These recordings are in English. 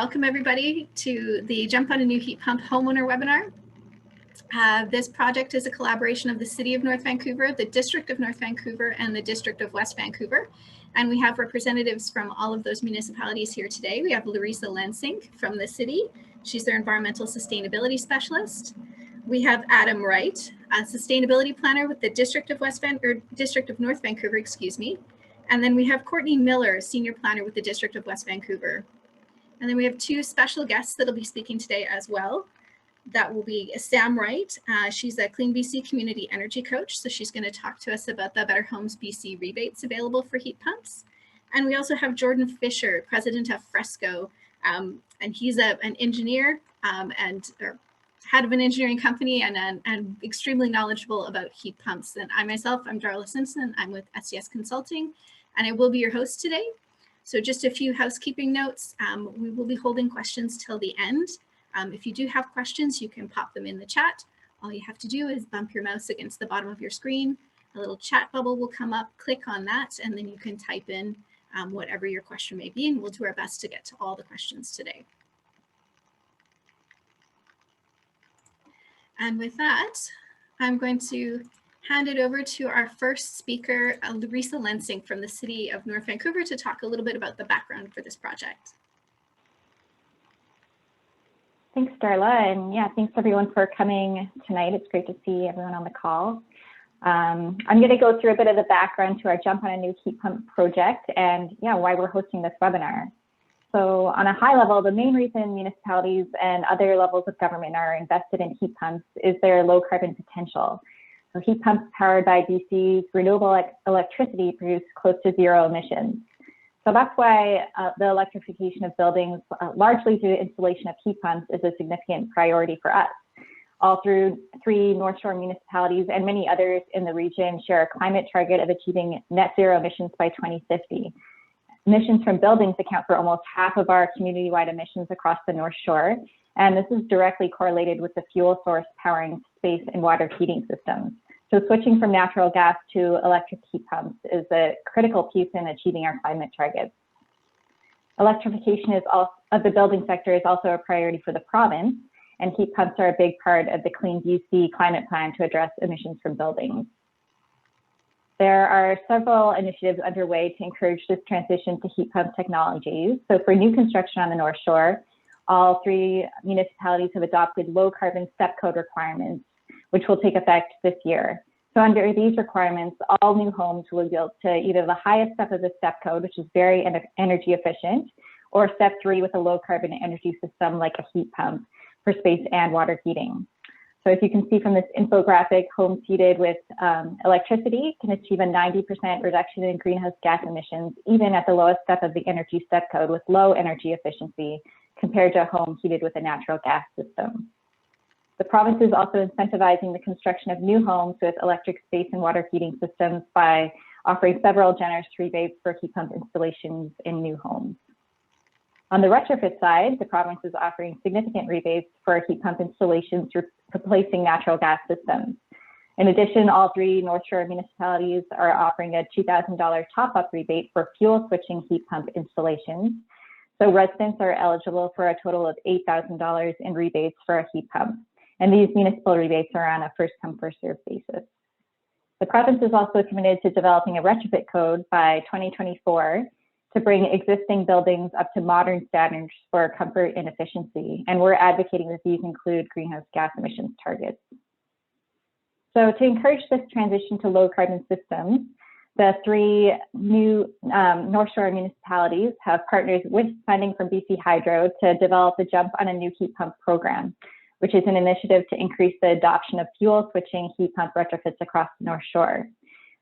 welcome everybody to the Jump on a New Heat Pump Homeowner webinar. This project is a collaboration of the City of North Vancouver, the District of North Vancouver, and the District of West Vancouver. And we have representatives from all of those municipalities here today. We have Larissa Lensink from the city. She's their environmental sustainability specialist. We have Adam Wright, a sustainability planner with the District of North Vancouver, excuse me. And then we have Courtney Miller, senior planner with the District of West Vancouver. And then we have two special guests that'll be speaking today as well. That will be Sam Wright. She's a CleanBC community energy coach. So she's going to talk to us about the Better Homes BC rebates available for heat pumps. And we also have Jordan Fisher, president of Fresco. And he's an engineer or head of an engineering company and extremely knowledgeable about heat pumps. And I myself, I'm Darla Simpson. I'm with SES Consulting, and I will be your host today. So just a few housekeeping notes. We will be holding questions till the end. If you do have questions, you can pop them in the chat. All you have to do is bump your mouse against the bottom of your screen. A little chat bubble will come up, click on that, and then you can type in whatever your question may be, and we'll do our best to get to all the questions today. And with that, I'm going to hand it over to our first speaker, Larissa Lensink from the City of North Vancouver, to talk a little bit about the background for this project. Thanks, Darla, and yeah, thanks everyone for coming tonight. It's great to see everyone on the call. I'm going to go through a bit of the background to our Jump on a New Heat Pump project and why we're hosting this webinar. So on a high level, the main reason municipalities and other levels of government are invested in heat pumps is their low carbon potential. So heat pumps powered by BC's renewable electricity produce close to zero emissions. So that's why the electrification of buildings, largely through the installation of heat pumps, is a significant priority for us. All through 3 North Shore municipalities and many others in the region share a climate target of achieving net zero emissions by 2050. Emissions from buildings account for almost half of our community-wide emissions across the North Shore, and this is directly correlated with the fuel source powering space and water heating systems. So switching from natural gas to electric heat pumps is a critical piece in achieving our climate targets. Electrification of the building sector is also a priority for the province, and heat pumps are a big part of the CleanBC climate plan to address emissions from buildings. There are several initiatives underway to encourage this transition to heat pump technologies. So for new construction on the North Shore, all 3 municipalities have adopted low carbon step code requirements, which will take effect this year. So under these requirements, all new homes will be built to either the highest step of the step code, which is very energy efficient, or step 3 with a low carbon energy system like a heat pump for space and water heating. So as you can see from this infographic, homes heated with electricity can achieve a 90% reduction in greenhouse gas emissions, even at the lowest step of the energy step code with low energy efficiency compared to a home heated with a natural gas system. The province is also incentivizing the construction of new homes with electric space and water heating systems by offering several generous rebates for heat pump installations in new homes. On the retrofit side, the province is offering significant rebates for heat pump installations replacing natural gas systems. In addition, all 3 North Shore municipalities are offering a $2,000 top-up rebate for fuel switching heat pump installations. So residents are eligible for a total of $8,000 in rebates for a heat pump. And these municipal rebates are on a first-come, first-served basis. The province is also committed to developing a retrofit code by 2024 to bring existing buildings up to modern standards for comfort and efficiency. And we're advocating that these include greenhouse gas emissions targets. So to encourage this transition to low carbon systems, the 3 new North Shore municipalities have partnered with funding from BC Hydro to develop the Jump on a New Heat Pump program, which is an initiative to increase the adoption of fuel switching heat pump retrofits across the North Shore.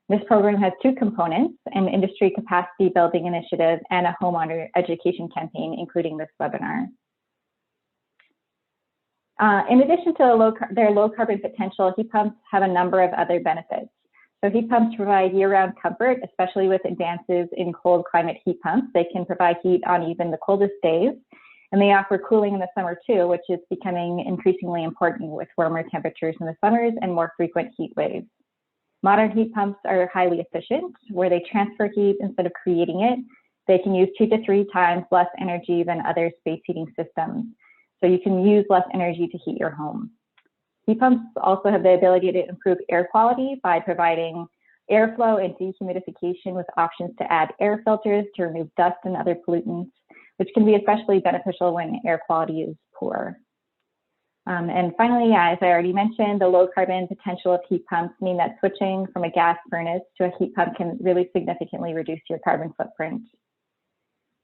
This program has 2 components, an industry capacity building initiative and a homeowner education campaign, including this webinar. In addition to their low carbon potential, heat pumps have a number of other benefits. So heat pumps provide year-round comfort, especially with advances in cold climate heat pumps. They can provide heat on even the coldest days. And they offer cooling in the summer too, which is becoming increasingly important with warmer temperatures in the summers and more frequent heat waves. Modern heat pumps are highly efficient, where they transfer heat instead of creating it, They can use 2 to 3 times less energy than other space heating systems. So you can use less energy to heat your home. Heat pumps also have the ability to improve air quality by providing airflow and dehumidification with options to add air filters to remove dust and other pollutants, which can be especially beneficial when air quality is poor. And finally, as I already mentioned, the low carbon potential of heat pumps mean that switching from a gas furnace to a heat pump can really significantly reduce your carbon footprint.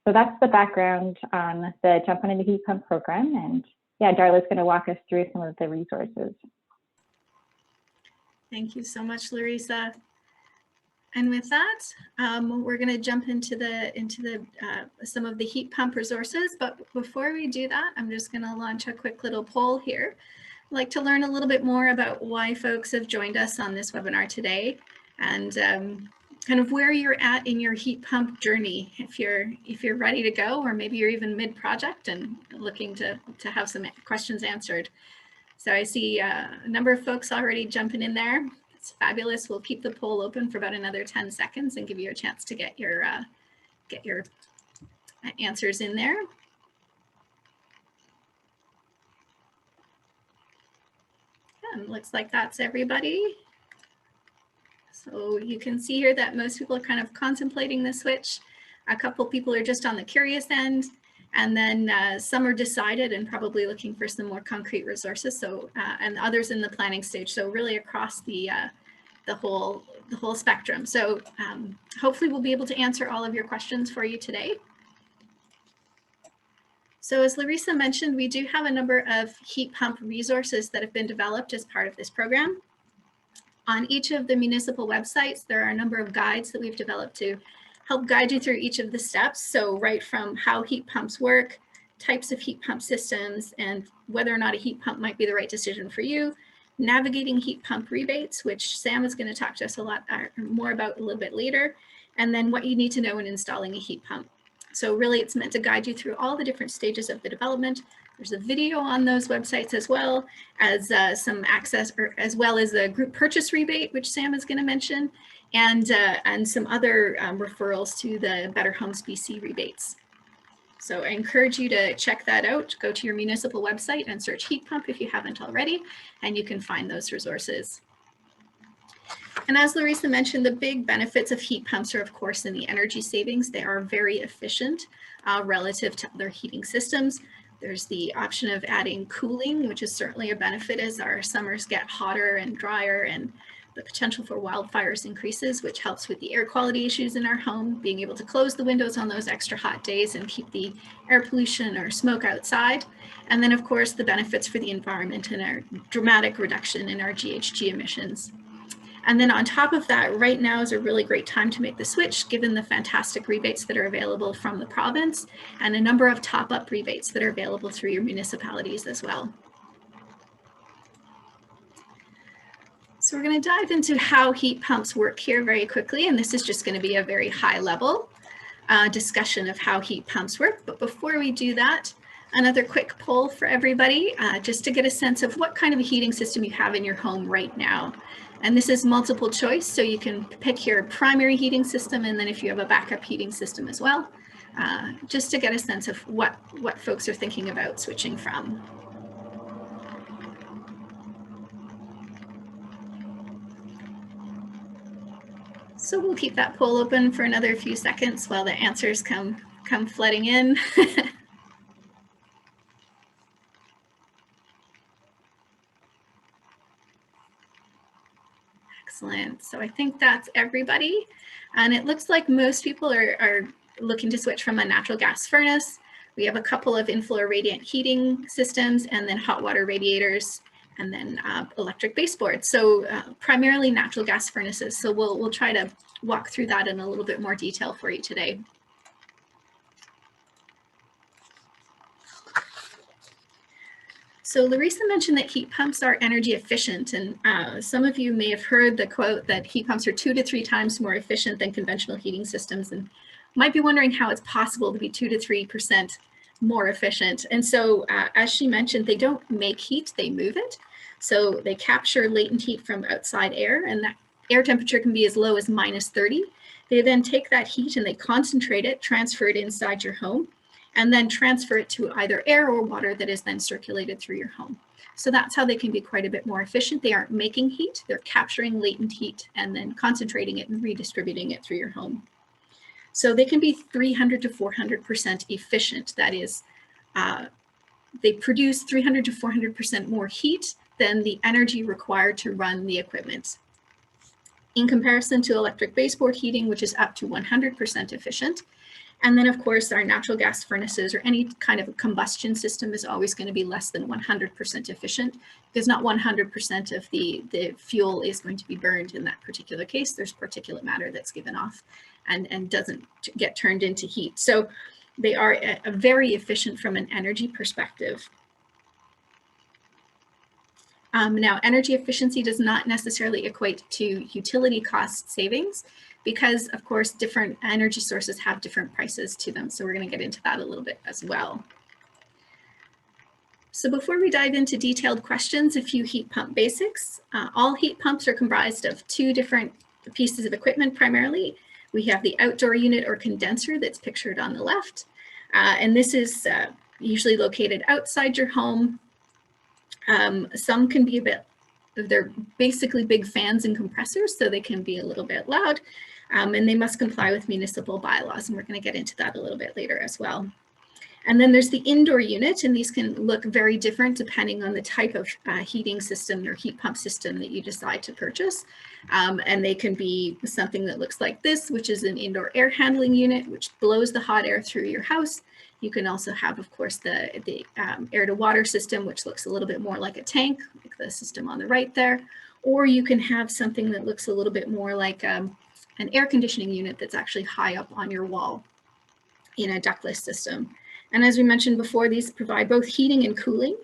So that's the background on the Jump on a New Heat Pump program. And yeah, Darla's going to walk us through some of the resources. Thank you so much, Larissa. And with that, we're going to jump into some of the heat pump resources. But before we do that, I'm just going to launch a quick little poll here. I'd like to learn a little bit more about why folks have joined us on this webinar today, and kind of where you're at in your heat pump journey. If you're ready to go, or maybe you're even mid-project and looking to have some questions answered. So I see a number of folks already jumping in there. It's fabulous. We'll keep the poll open for about another 10 seconds and give you a chance to get your answers in there. And looks like that's everybody. So you can see here that most people are kind of contemplating the switch. A couple people are just on the curious end, and then some are decided and probably looking for some more concrete resources. So and others in the planning stage. So really across the whole spectrum. So hopefully we'll be able to answer all of your questions for you today. So as Larissa mentioned, we do have a number of heat pump resources that have been developed as part of this program. On each of the municipal websites, there are a number of guides that we've developed to help guide you through each of the steps. So right from how heat pumps work, types of heat pump systems, and whether or not a heat pump might be the right decision for you, navigating heat pump rebates, which Sam is going to talk to us a lot more about a little bit later, and then what you need to know when installing a heat pump. So really it's meant to guide you through all the different stages of the development. There's a video on those websites as well as some access, as well as a group purchase rebate, which Sam is going to mention, and some other referrals to the Better Homes BC rebates. So I encourage you to check that out. Go to your municipal website and search heat pump if you haven't already, and you can find those resources. And as Larissa mentioned, the big benefits of heat pumps are, of course, in the energy savings. They are very efficient relative to other heating systems. There's the option of adding cooling, which is certainly a benefit as our summers get hotter and drier, and the potential for wildfires increases, which helps with the air quality issues in our home, being able to close the windows on those extra hot days and keep the air pollution or smoke outside. And then, of course, the benefits for the environment and our dramatic reduction in our GHG emissions. And then on top of that, right now is a really great time to make the switch, given the fantastic rebates that are available from the province and a number of top-up rebates that are available through your municipalities as well. So we're going to dive into how heat pumps work here very quickly, and this is just going to be a very high-level discussion of how heat pumps work. But before we do that, another quick poll for everybody, just to get a sense of what kind of a heating system you have in your home right now. And this is multiple choice, so you can pick your primary heating system, and then if you have a backup heating system as well, just to get a sense of what folks are thinking about switching from. So we'll keep that poll open for another few seconds while the answers come flooding in. Excellent. So I think that's everybody. And it looks like most people are looking to switch from a natural gas furnace. We have a couple of in-floor radiant heating systems, and then hot water radiators, and then electric baseboards. So primarily natural gas furnaces. So we'll try to walk through that in a little bit more detail for you today. So Larissa mentioned that heat pumps are energy efficient, and some of you may have heard the quote that heat pumps are 2 to 3 times more efficient than conventional heating systems, and might be wondering how it's possible to be 2 to 3% more efficient. And so as she mentioned, they don't make heat, they move it. So they capture latent heat from outside air, and that air temperature can be as low as -30. They then take that heat and they concentrate it, transfer it inside your home, and then transfer it to either air or water that is then circulated through your home. So that's how they can be quite a bit more efficient. They aren't making heat, they're capturing latent heat and then concentrating it and redistributing it through your home. So they can be 300 to 400% efficient. That is, they produce 300 to 400% more heat than the energy required to run the equipment. In comparison to electric baseboard heating, which is up to 100% efficient. And then of course, our natural gas furnaces or any kind of a combustion system is always going to be less than 100% efficient, because not 100% of the fuel is going to be burned in that particular case. There's particulate matter that's given off and doesn't get turned into heat. So they are very efficient from an energy perspective. Now, energy efficiency does not necessarily equate to utility cost savings, because of course, different energy sources have different prices to them. So we're going to get into that a little bit as well. So before we dive into detailed questions, a few heat pump basics. All heat pumps are comprised of two different pieces of equipment primarily. We have the outdoor unit or condenser that's pictured on the left. And this is usually located outside your home. Some can be a bit, they're basically big fans and compressors, so they can be a little bit loud, and they must comply with municipal bylaws, and we're going to get into that a little bit later as well. And then there's the indoor unit, and these can look very different depending on the type of heating system or heat pump system that you decide to purchase. And they can be something that looks like this, which is an indoor air handling unit, which blows the hot air through your house. You can also have, of course, the air to water system, which looks a little bit more like a tank, like the system on the right there. Or you can have something that looks a little bit more like an air conditioning unit that's actually high up on your wall in a ductless system. And as we mentioned before, these provide both heating and cooling,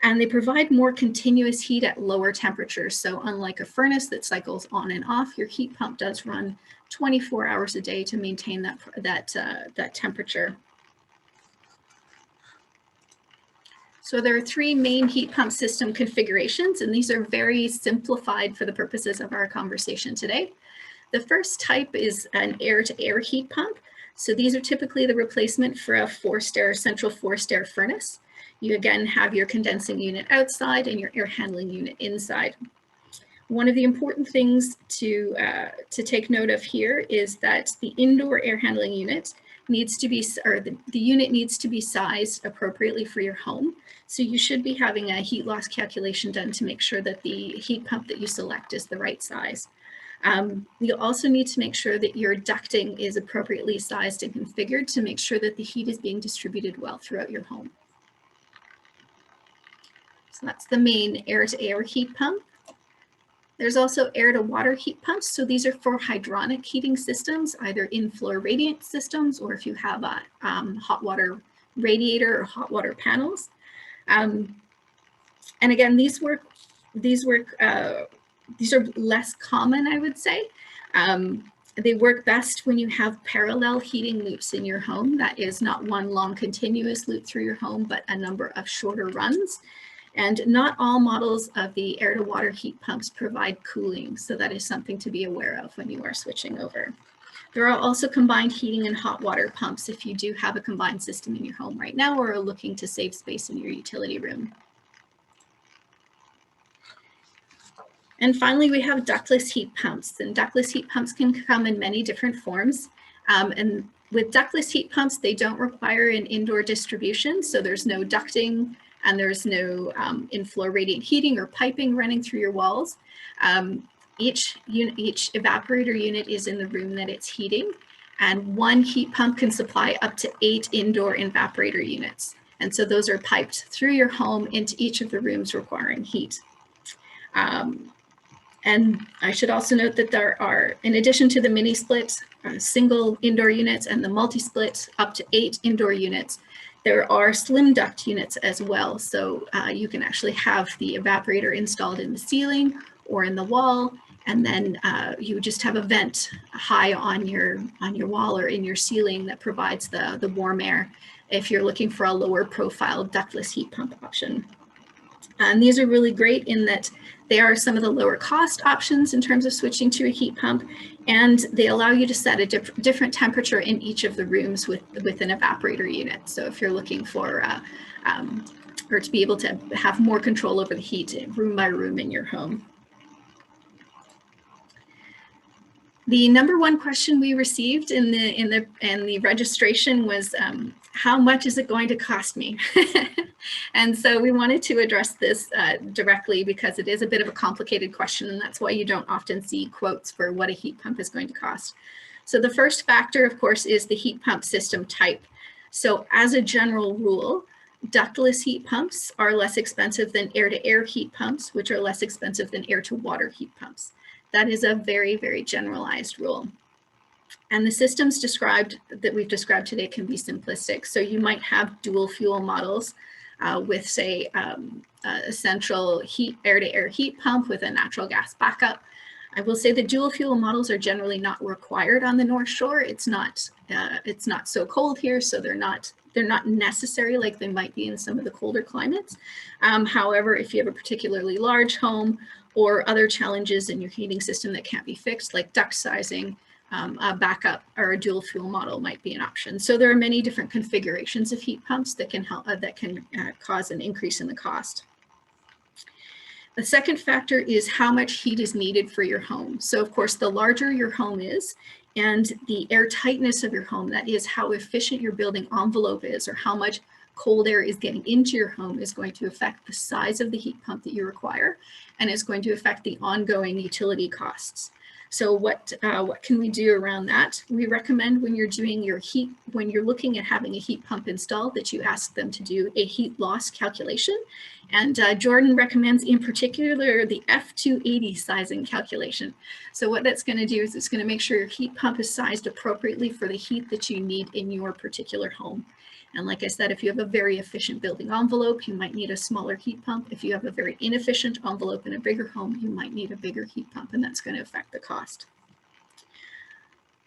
and they provide more continuous heat at lower temperatures. So unlike a furnace that cycles on and off, your heat pump does run 24 hours a day to maintain that temperature. So there are three main heat pump system configurations, and these are very simplified for the purposes of our conversation today. The first type is an air-to-air heat pump. So these are typically the replacement for a central forced air furnace. You again have your condensing unit outside and your air handling unit inside. One of the important things to take note of here is that the indoor air handling unit needs to be, or the unit needs to be sized appropriately for your home. So you should be having a heat loss calculation done to make sure that the heat pump that you select is the right size. You'll also need to make sure that your ducting is appropriately sized and configured to make sure that the heat is being distributed well throughout your home. So that's the main air-to-air heat pump. There's also air-to-water heat pumps. So these are for hydronic heating systems, either in-floor radiant systems, or if you have a hot water radiator or hot water panels. And again, these are less common, I would say. They work best when you have parallel heating loops in your home. That is not one long continuous loop through your home, but a number of shorter runs. And not all models of the air-to-water heat pumps provide cooling, so that is something to be aware of when you are switching over. There are also combined heating and hot water pumps if you do have a combined system in your home right now or are looking to save space in your utility room. And finally, we have ductless heat pumps, and ductless heat pumps can come in many different forms. And with ductless heat pumps, they don't require an indoor distribution, so there's no ducting and there's no in-floor radiant heating or piping running through your walls. Each evaporator unit is in the room that it's heating, and one heat pump can supply up to 8 indoor evaporator units. And so those are piped through your home into each of the rooms requiring heat. And I should also note that there are, in addition to the mini split, single indoor units and the multi-split up to 8 indoor units, there are slim duct units as well. So you can actually have the evaporator installed in the ceiling or in the wall, and then you just have a vent high on your wall or in your ceiling that provides the warm air if you're looking for a lower profile ductless heat pump option. And these are really great in that they are some of the lower cost options in terms of switching to a heat pump, and they allow you to set a different temperature in each of the rooms with an evaporator unit. So if you're looking for or to be able to have more control over the heat room by room in your home. The number one question we received in the registration was, how much is it going to cost me? And so we wanted to address this directly because it is a bit of a complicated question, and that's why you don't often see quotes for what a heat pump is going to cost. So the first factor, of course, is the heat pump system type. So as a general rule, ductless heat pumps are less expensive than air-to-air heat pumps, which are less expensive than air-to-water heat pumps. That is a very, very generalized rule. And the systems that we've described today can be simplistic. So you might have dual fuel models with, say, a central air-to-air heat pump with a natural gas backup. I will say the dual fuel models are generally not required on the North Shore. It's not so cold here, so they're not necessary like they might be in some of the colder climates. However, if you have a particularly large home or other challenges in your heating system that can't be fixed, like duct sizing, a backup or a dual fuel model might be an option. So there are many different configurations of heat pumps that can help cause an increase in the cost. The second factor is how much heat is needed for your home. So of course, the larger your home is and the air tightness of your home, that is how efficient your building envelope is or how much cold air is getting into your home, is going to affect the size of the heat pump that you require, and it's going to affect the ongoing utility costs. So what can we do around that? We recommend when you're doing your when you're looking at having a heat pump installed, that you ask them to do a heat loss calculation. And Jordan recommends in particular the F280 sizing calculation. So what that's going to do is it's going to make sure your heat pump is sized appropriately for the heat that you need in your particular home. And like I said, if you have a very efficient building envelope, you might need a smaller heat pump. If you have a very inefficient envelope in a bigger home, you might need a bigger heat pump, and that's going to affect the cost.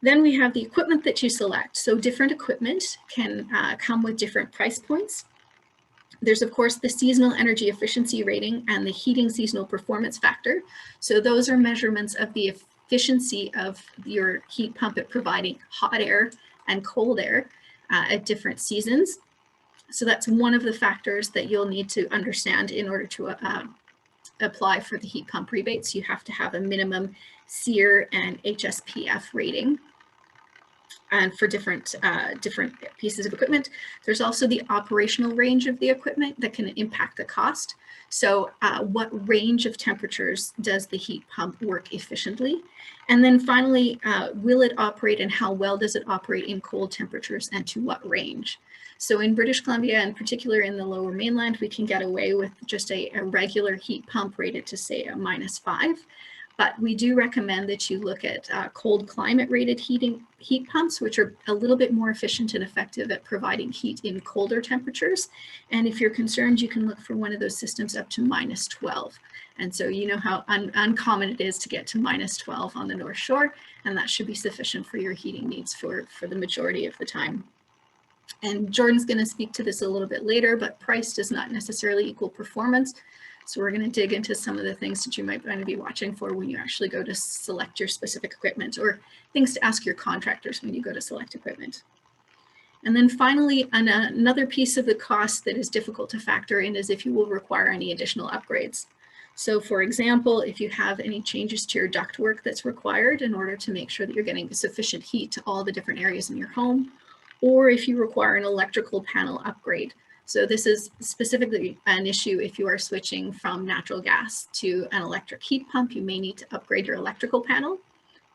Then we have the equipment that you select. So different equipment can come with different price points. There's, of course, the seasonal energy efficiency rating and the heating seasonal performance factor. So those are measurements of the efficiency of your heat pump at providing hot air and cold air at different seasons. So that's one of the factors that you'll need to understand in order to apply for the heat pump rebates. You have to have a minimum SEER and HSPF rating. And for different pieces of equipment. There's also the operational range of the equipment that can impact the cost. So what range of temperatures does the heat pump work efficiently? And then finally, will it operate and how well does it operate in cold temperatures and to what range? So in British Columbia, in particular in the Lower Mainland, we can get away with just a regular heat pump rated to say a -5. But we do recommend that you look at cold climate rated heat pumps, which are a little bit more efficient and effective at providing heat in colder temperatures. And if you're concerned, you can look for one of those systems up to -12. And so you know how uncommon it is to get to -12 on the North Shore, and that should be sufficient for your heating needs for the majority of the time. And Jordan's going to speak to this a little bit later, but price does not necessarily equal performance. So we're going to dig into some of the things that you might want to be watching for when you actually go to select your specific equipment, or things to ask your contractors when you go to select equipment. And then finally, another piece of the cost that is difficult to factor in is if you will require any additional upgrades. So for example, if you have any changes to your ductwork that's required in order to make sure that you're getting sufficient heat to all the different areas in your home, or if you require an electrical panel upgrade. So this is specifically an issue if you are switching from natural gas to an electric heat pump. You may need to upgrade your electrical panel.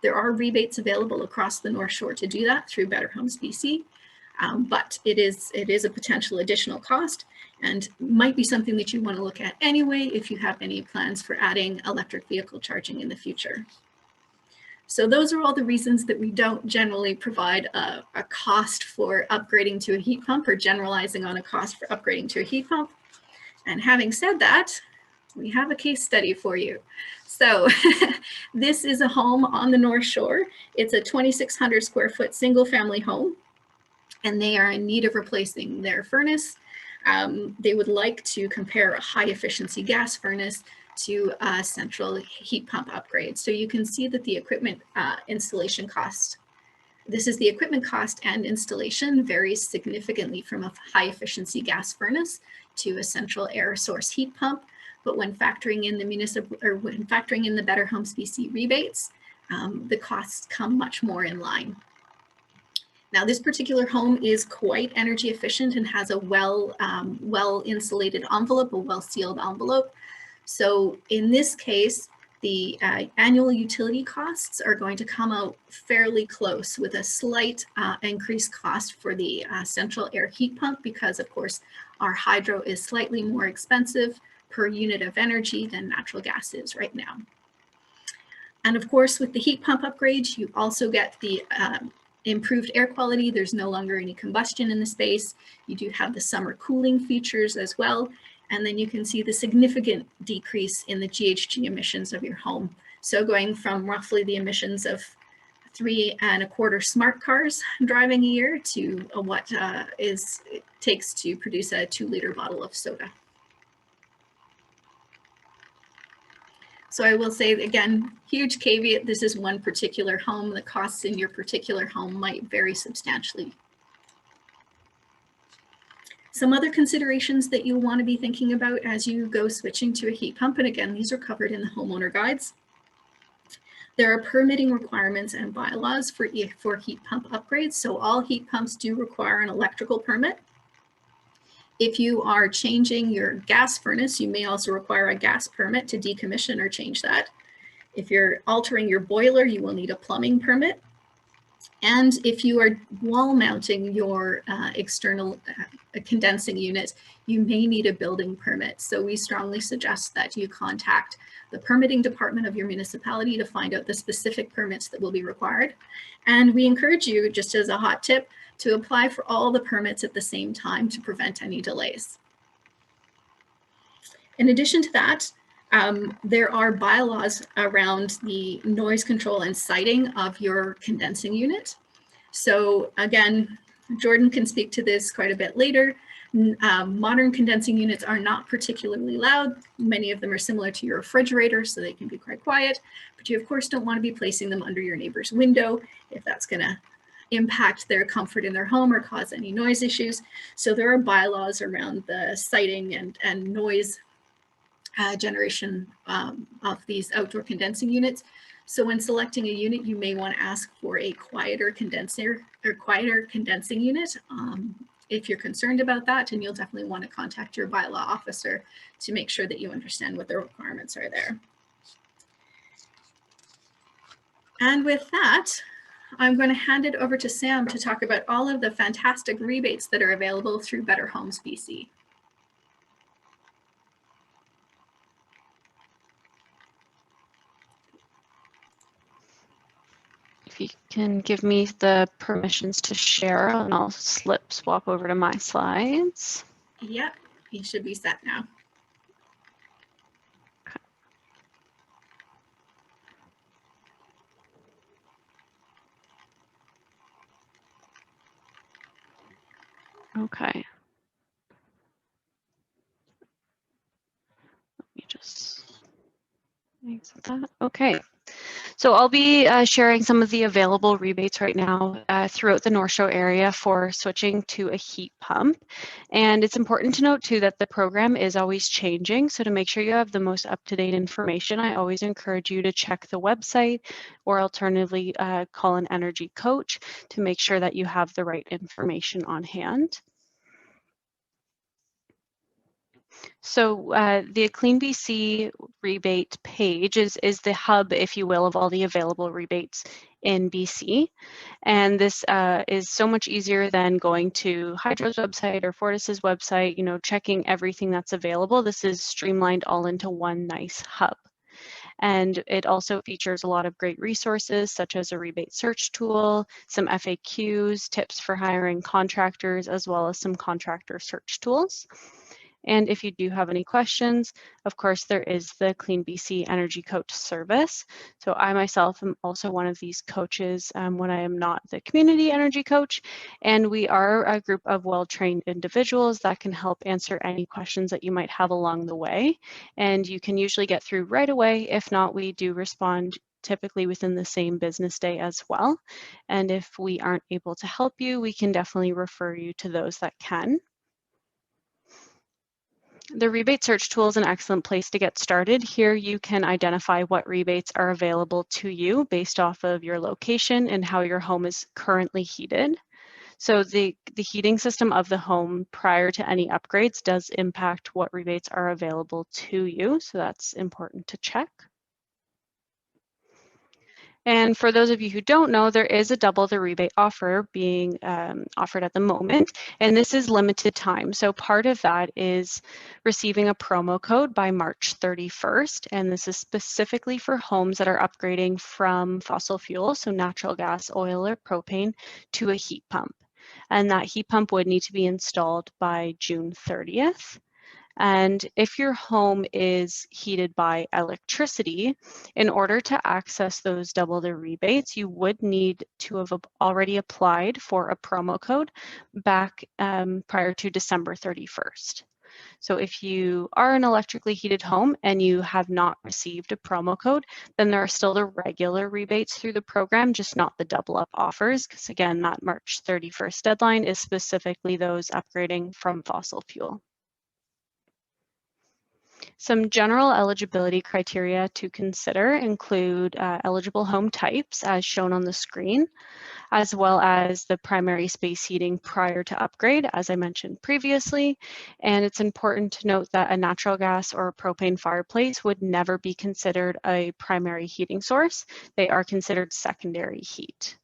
There are rebates available across the North Shore to do that through Better Homes BC, but it is a potential additional cost and might be something that you want to look at anyway if you have any plans for adding electric vehicle charging in the future. So those are all the reasons that we don't generally provide a cost for upgrading to a heat pump or generalizing on a cost for upgrading to a heat pump. And having said that, we have a case study for you. So this is a home on the North Shore. It's a 2,600 square foot single family home, and they are in need of replacing their furnace. they would like to compare a high efficiency gas furnace to a central heat pump upgrade. So you can see that the equipment installation cost, this is the equipment cost and installation, varies significantly from a high efficiency gas furnace to a central air source heat pump. But when factoring in the when factoring in the Better Homes BC rebates, the costs come much more in line. Now, this particular home is quite energy efficient and has a well insulated envelope, a well sealed envelope. So in this case, the annual utility costs are going to come out fairly close, with a slight increased cost for the central air heat pump, because of course our hydro is slightly more expensive per unit of energy than natural gas is right now. And of course, with the heat pump upgrades, you also get the improved air quality. There's no longer any combustion in the space. You do have the summer cooling features as well. And then you can see the significant decrease in the GHG emissions of your home. So going from roughly the emissions of 3.25 smart cars driving a year to what it takes to produce a 2-liter bottle of soda. So I will say, again, huge caveat, this is one particular home. The costs in your particular home might vary substantially. Some other considerations that you'll want to be thinking about as you go switching to a heat pump, and again, these are covered in the homeowner guides. There are permitting requirements and bylaws for heat pump upgrades. So all heat pumps do require an electrical permit. If you are changing your gas furnace, you may also require a gas permit to decommission or change that. If you're altering your boiler, you will need a plumbing permit. And if you are wall mounting your external condensing unit, you may need a building permit. So we strongly suggest that you contact the permitting department of your municipality to find out the specific permits that will be required. And we encourage you, just as a hot tip, to apply for all the permits at the same time to prevent any delays. In addition to that, there are bylaws around the noise control and siting of your condensing unit. So again, Jordan can speak to this quite a bit later. Modern condensing units are not particularly loud. Many of them are similar to your refrigerator, so they can be quite quiet, but you of course don't want to be placing them under your neighbor's window if that's going to impact their comfort in their home or cause any noise issues. So there are bylaws around the siting and noise generation of these outdoor condensing units. So when selecting a unit, you may want to ask for a quieter condenser or quieter condensing unit if you're concerned about that, and you'll definitely want to contact your bylaw officer to make sure that you understand what the requirements are there. And with that, I'm going to hand it over to Sam to talk about all of the fantastic rebates that are available through Better Homes BC. If you can give me the permissions to share, and I'll swap over to my slides. Yep, you should be set now. Okay. Let me just exit that. Okay. So I'll be sharing some of the available rebates right now throughout the North Shore area for switching to a heat pump. And it's important to note too that the program is always changing. So to make sure you have the most up-to-date information, I always encourage you to check the website or alternatively call an energy coach to make sure that you have the right information on hand. So the CleanBC rebate page is the hub, if you will, of all the available rebates in BC. And this is so much easier than going to Hydro's website or Fortis's website, you know, checking everything that's available. This is streamlined all into one nice hub. And it also features a lot of great resources, such as a rebate search tool, some FAQs, tips for hiring contractors, as well as some contractor search tools. And if you do have any questions, of course, there is the CleanBC Energy Coach service. So I myself am also one of these coaches when I am not the community energy coach. And we are a group of well-trained individuals that can help answer any questions that you might have along the way. And you can usually get through right away. If not, we do respond typically within the same business day as well. And if we aren't able to help you, we can definitely refer you to those that can. The rebate search tool is an excellent place to get started. Here you can identify what rebates are available to you based off of your location and how your home is currently heated. So the heating system of the home prior to any upgrades does impact what rebates are available to you. So that's important to check. And for those of you who don't know, there is a double the rebate offer being offered at the moment, and this is limited time. So part of that is receiving a promo code by March 31st, and this is specifically for homes that are upgrading from fossil fuel, so natural gas, oil, or propane, to a heat pump. And that heat pump would need to be installed by June 30th. And if your home is heated by electricity, in order to access those double the rebates, you would need to have already applied for a promo code back prior to December 31st. So if you are an electrically heated home and you have not received a promo code, then there are still the regular rebates through the program, just not the double up offers, because again, that March 31st deadline is specifically those upgrading from fossil fuel. Some general eligibility criteria to consider include eligible home types as shown on the screen, as well as the primary space heating prior to upgrade, as I mentioned previously. And it's important to note that a natural gas or a propane fireplace would never be considered a primary heating source. They are considered secondary heat.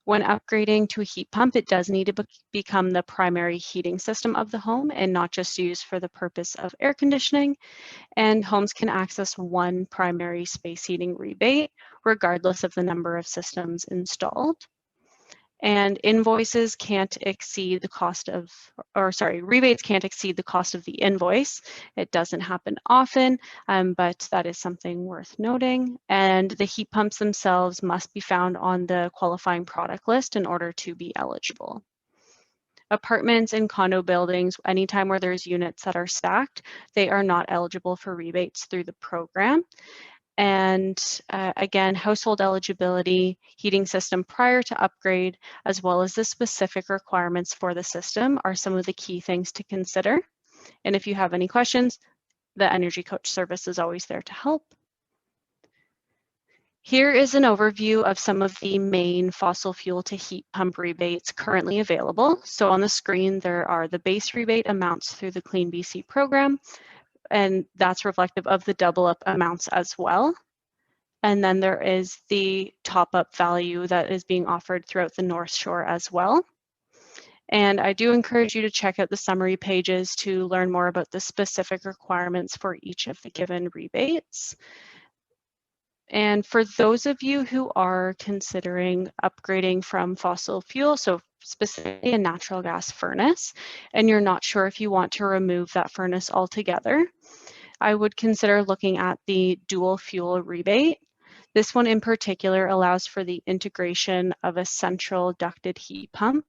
When upgrading to a heat pump, it does need to become the primary heating system of the home and not just used for the purpose of air conditioning. And homes can access one primary space heating rebate, regardless of the number of systems installed. And invoices can't exceed the cost of, rebates can't exceed the cost of the invoice. It doesn't happen often, but that is something worth noting. And the heat pumps themselves must be found on the qualifying product list in order to be eligible. Apartments and condo buildings, anytime where there's units that are stacked, they are not eligible for rebates through the program. And again, household eligibility, heating system prior to upgrade, as well as the specific requirements for the system are some of the key things to consider. And if you have any questions, the Energy Coach service is always there to help. Here is an overview of some of the main fossil fuel to heat pump rebates currently available. So on the screen, there are the base rebate amounts through the CleanBC program, and that's reflective of the double up amounts as well. And then there is the top up value that is being offered throughout the North Shore as well. And I do encourage you to check out the summary pages to learn more about the specific requirements for each of the given rebates. And for those of you who are considering upgrading from fossil fuel, so specifically a natural gas furnace, and you're not sure if you want to remove that furnace altogether, I would consider looking at the dual fuel rebate. This one in particular allows for the integration of a central ducted heat pump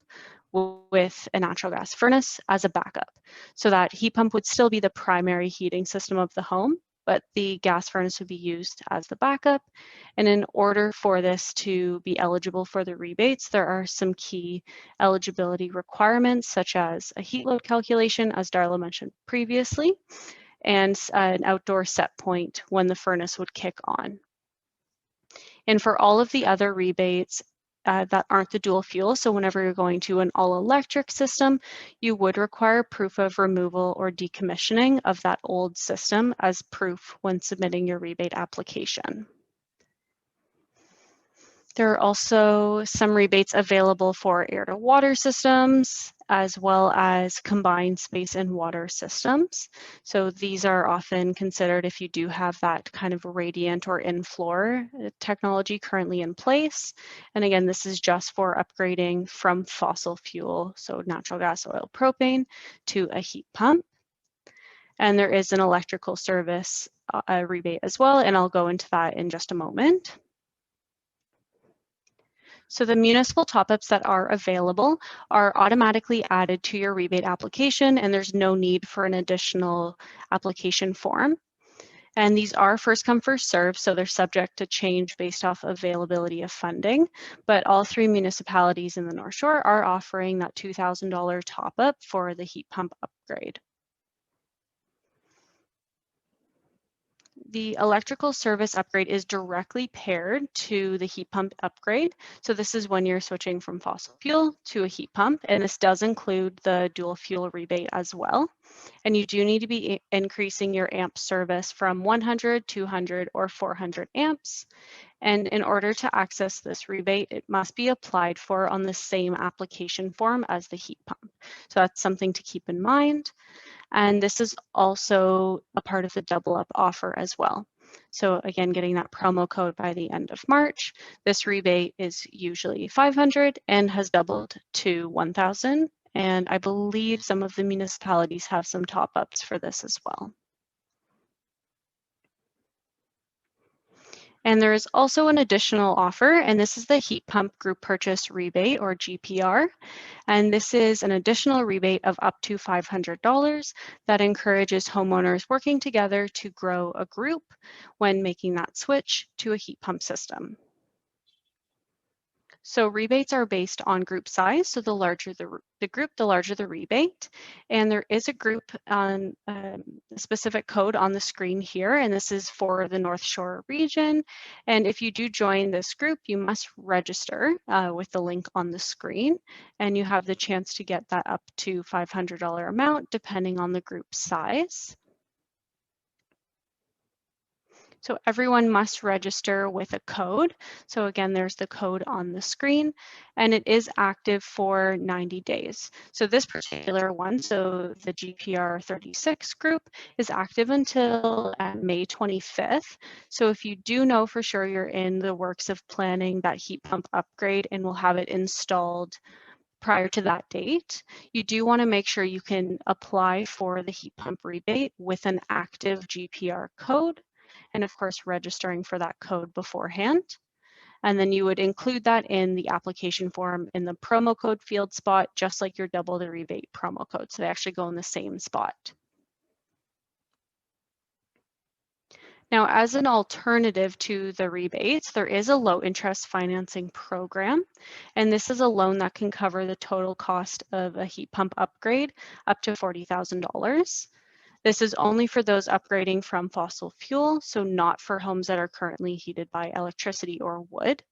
with a natural gas furnace as a backup. So that heat pump would still be the primary heating system of the home, but the gas furnace would be used as the backup. And in order for this to be eligible for the rebates, there are some key eligibility requirements, such as a heat load calculation, as Darla mentioned previously, and an outdoor set point when the furnace would kick on. And for all of the other rebates that aren't the dual fuel, so whenever you're going to an all-electric system, you would require proof of removal or decommissioning of that old system as proof when submitting your rebate application. There are also some rebates available for air to water systems, as well as combined space and water systems. So these are often considered if you do have that kind of radiant or in-floor technology currently in place. And again, this is just for upgrading from fossil fuel, so natural gas, oil, propane, to a heat pump. And there is an electrical service rebate as well, and I'll go into that in just a moment. So the municipal top-ups that are available are automatically added to your rebate application, and there's no need for an additional application form. And these are first come, first served, so they're subject to change based off availability of funding. But all 3 municipalities in the North Shore are offering that $2,000 top-up for the heat pump upgrade. The electrical service upgrade is directly paired to the heat pump upgrade. So this is when you're switching from fossil fuel to a heat pump, and this does include the dual fuel rebate as well. And you do need to be increasing your amp service from 100, 200, or 400 amps. And in order to access this rebate, it must be applied for on the same application form as the heat pump. So that's something to keep in mind. And this is also a part of the double up offer as well. So again, getting that promo code by the end of March. This rebate is usually 500 and has doubled to 1,000. And I believe some of the municipalities have some top ups for this as well. And there is also an additional offer, and this is the heat pump group purchase rebate, or GPR. And this is an additional rebate of up to $500 that encourages homeowners working together to grow a group when making that switch to a heat pump system. So rebates are based on group size. So the larger the group, the larger the rebate. And there is a group on a specific code on the screen here, and this is for the North Shore region. And if you do join this group, you must register with the link on the screen, and you have the chance to get that up to $500 amount depending on the group size. So everyone must register with a code. So again, there's the code on the screen, and it is active for 90 days. So this particular one, so the GPR 36 group, is active until May 25th. So if you do know for sure you're in the works of planning that heat pump upgrade and will have it installed prior to that date, you do want to make sure you can apply for the heat pump rebate with an active GPR code, and of course registering for that code beforehand. And then you would include that in the application form in the promo code field spot, just like your double the rebate promo code. So they actually go in the same spot. Now, as an alternative to the rebates, there is a low interest financing program, and this is a loan that can cover the total cost of a heat pump upgrade up to $40,000. This is only for those upgrading from fossil fuel, so not for homes that are currently heated by electricity or wood.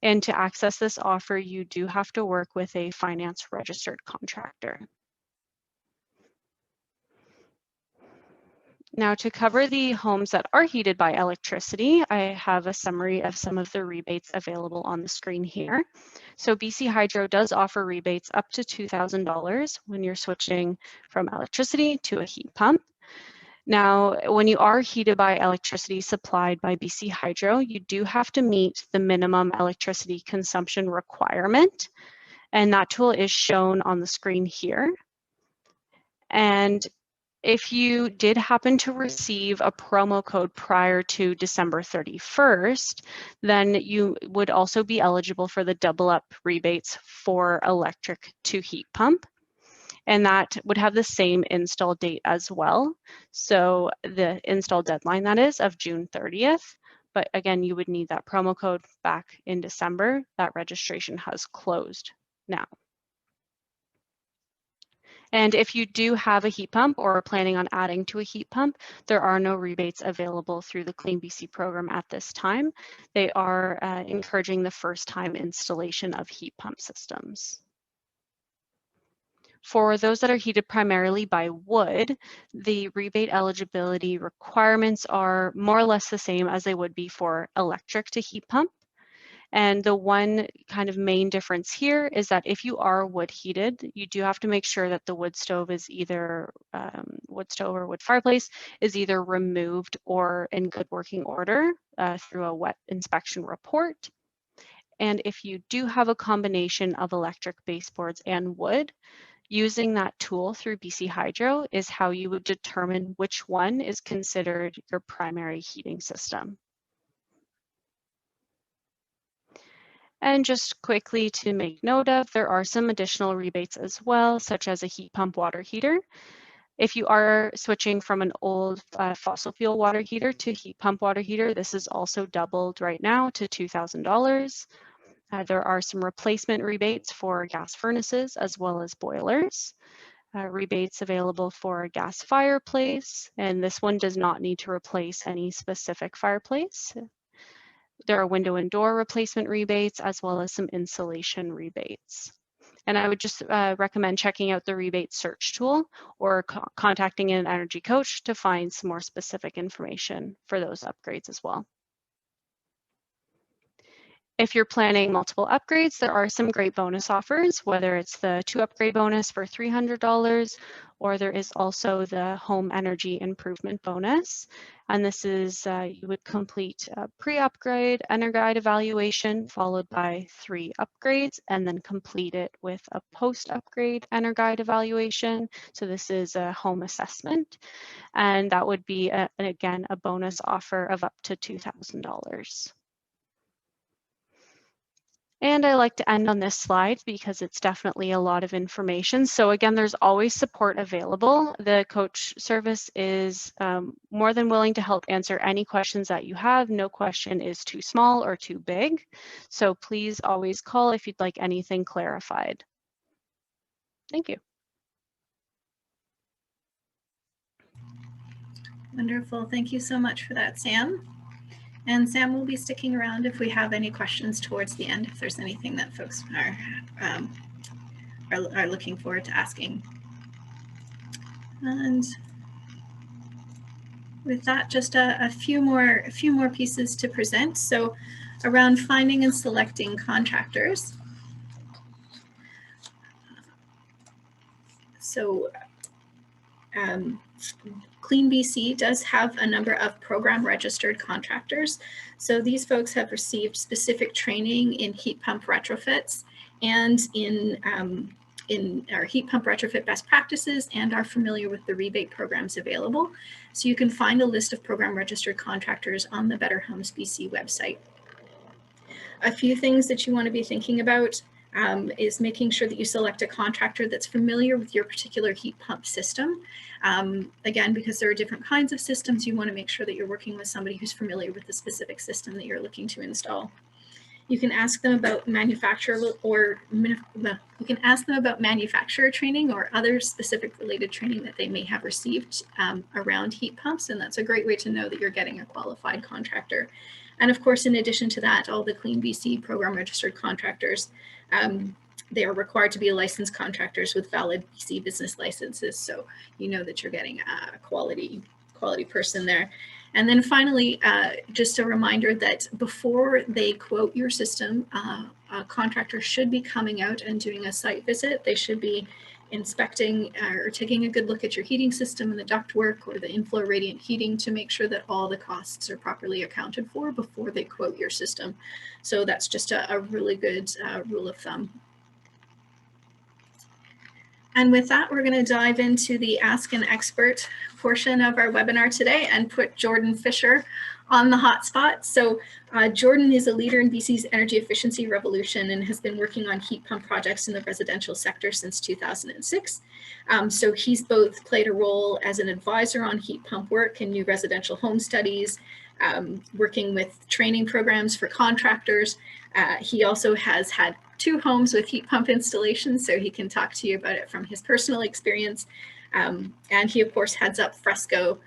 And to access this offer, you do have to work with a finance registered contractor. Now, to cover the homes that are heated by electricity, I have a summary of some of the rebates available on the screen here. So BC Hydro does offer rebates up to $2,000 when you're switching from electricity to a heat pump. Now, when you are heated by electricity supplied by BC Hydro, you do have to meet the minimum electricity consumption requirement, and that tool is shown on the screen here. And if you did happen to receive a promo code prior to December 31st, then you would also be eligible for the double up rebates for electric to heat pump. And that would have the same install date as well. So the install deadline, that is, of June 30th. But again, you would need that promo code back in December. That registration has closed now. And if you do have a heat pump or are planning on adding to a heat pump, there are no rebates available through the CleanBC program at this time. They are encouraging the first time installation of heat pump systems. For those that are heated primarily by wood, the rebate eligibility requirements are more or less the same as they would be for electric to heat pump. And the one kind of main difference here is that if you are wood heated, you do have to make sure that the wood stove is either wood stove or wood fireplace is either removed or in good working order through a wet inspection report. And if you do have a combination of electric baseboards and wood, Using that tool through BC Hydro is how you would determine which one is considered your primary heating system. And just quickly to make note of, there are some additional rebates as well, such as a heat pump water heater. If you are switching from an old fossil fuel water heater to heat pump water heater, this is also doubled right now to $2,000. There are some replacement rebates for gas furnaces as well as boilers. Rebates available for a gas fireplace, and this one does not need to replace any specific fireplace. There are window and door replacement rebates as well as some insulation rebates. And I would just recommend checking out the rebate search tool or contacting an energy coach to find some more specific information for those upgrades as well. If you're planning multiple upgrades, there are some great bonus offers, whether it's the 2 upgrade bonus for $300, or there is also the home energy improvement bonus. And this is, you would complete a pre-upgrade EnerGuide evaluation followed by 3 upgrades, and then complete it with a post-upgrade EnerGuide evaluation. So this is a home assessment, and that would be, again, a bonus offer of up to $2,000. And I like to end on this slide because it's definitely a lot of information. So again, there's always support available. The coach service is more than willing to help answer any questions that you have. No question is too small or too big. So please always call if you'd like anything clarified. Thank you. Wonderful. Thank you so much for that, Sam. And Sam will be sticking around if we have any questions towards the end, if there's anything that folks are looking forward to asking. And with that, just a few more pieces to present. So around finding and selecting contractors. So CleanBC does have a number of program registered contractors. So these folks have received specific training in heat pump retrofits and in our heat pump retrofit best practices, and are familiar with the rebate programs available. So you can find a list of program registered contractors on the Better Homes BC website. A few things that you want to be thinking about is making sure that you select a contractor that's familiar with your particular heat pump system. Again, because there are different kinds of systems, you want to make sure that you're working with somebody who's familiar with the specific system that you're looking to install. You can ask them about manufacturer training or other specific related training that they may have received around heat pumps, and that's a great way to know that you're getting a qualified contractor. And of course, in addition to that, all the CleanBC program registered contractors, they are required to be licensed contractors with valid BC business licenses. So you know that you're getting a quality person there. And then finally, just a reminder that before they quote your system, a contractor should be coming out and doing a site visit. They should be inspecting or taking a good look at your heating system and the ductwork or the inflow radiant heating to make sure that all the costs are properly accounted for before they quote your system. So that's just a really good rule of thumb. And with that, we're going to dive into the Ask an Expert portion of our webinar today and put Jordan Fisher on the hotspot. So Jordan is a leader in BC's energy efficiency revolution and has been working on heat pump projects in the residential sector since 2006. So he's both played a role as an advisor on heat pump work and new residential home studies, working with training programs for contractors. He also has had 2 homes with heat pump installations, so he can talk to you about it from his personal experience. And he, of course, heads up Fresco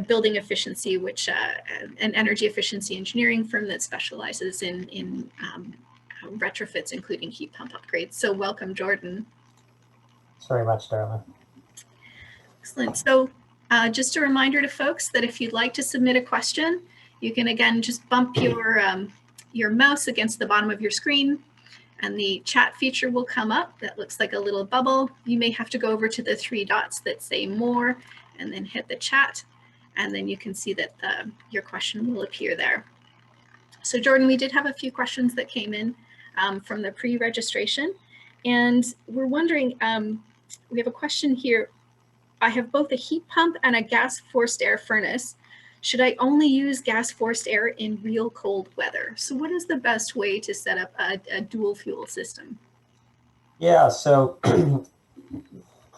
Building Efficiency, which an energy efficiency engineering firm that specializes in retrofits, including heat pump upgrades. So welcome, Jordan. Thanks very much, Darla. Excellent. So just a reminder to folks that if you'd like to submit a question, you can, again, just bump your mouse against the bottom of your screen and the chat feature will come up. That looks like a little bubble. You may have to go over to the 3 dots that say more and then hit the chat, and then you can see that your question will appear there. So Jordan, we did have a few questions that came in from the pre-registration, And we're wondering, we have a question here. I have both a heat pump and a gas forced air furnace. Should I only use gas forced air in real cold weather? So what is the best way to set up a dual fuel system? Yeah, so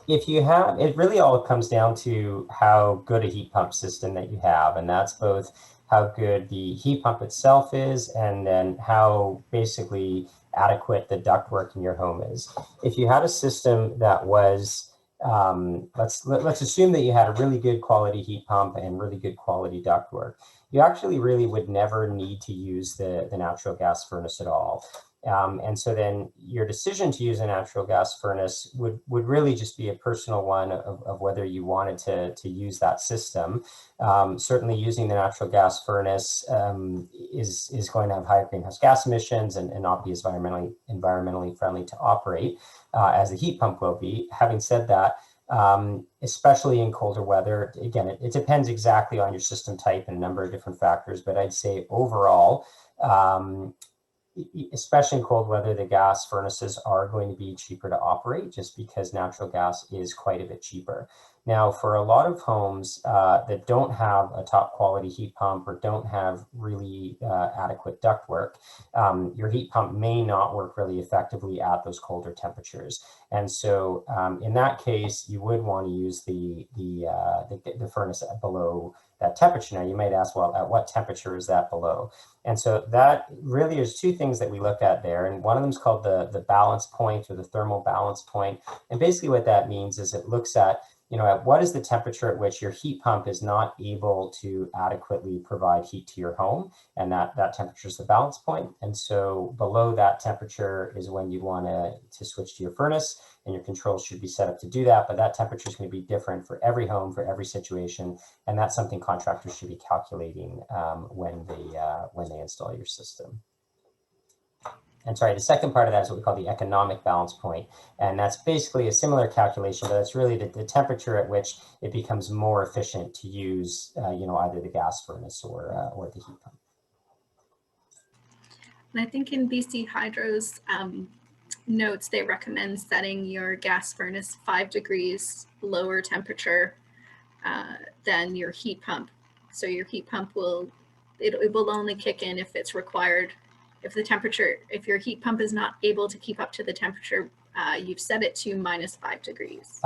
if you have, it really all comes down to how good a heat pump system that you have, and that's both how good the heat pump itself is and then how basically adequate the ductwork in your home is. If you had a system that was, let's assume that you had a really good quality heat pump and really good quality ductwork, you actually really would never need to use the natural gas furnace at all. And so then your decision to use a natural gas furnace would really just be a personal one of whether you wanted to use that system. Certainly using the natural gas furnace is going to have higher greenhouse gas emissions and not be as environmentally friendly to operate as the heat pump will be. Having said that, especially in colder weather, again, it depends exactly on your system type and a number of different factors, but I'd say overall, especially in cold weather, the gas furnaces are going to be cheaper to operate just because natural gas is quite a bit cheaper. Now, for a lot of homes that don't have a top quality heat pump or don't have really adequate ductwork, your heat pump may not work really effectively at those colder temperatures. And so in that case, you would want to use the furnace below that temperature. Now, you might ask, well, at what temperature is that below? And so that really is two things that we look at there. And one of them is called the balance point or the thermal balance point. And basically what that means is it looks at, at what is the temperature at which your heat pump is not able to adequately provide heat to your home. And that temperature is the balance point. And so below that temperature is when you want to switch to your furnace, and your controls should be set up to do that. But that temperature is going to be different for every home, for every situation. And that's something contractors should be calculating when they install your system. And sorry, the second part of that is what we call the economic balance point. And that's basically a similar calculation, but it's really the temperature at which it becomes more efficient to use, either the gas furnace or the heat pump. And I think in BC Hydro's notes, they recommend setting your gas furnace 5 degrees lower temperature than your heat pump. So your heat pump it will only kick in if it's required. If your heat pump is not able to keep up to the temperature, you've set it to -5 degrees.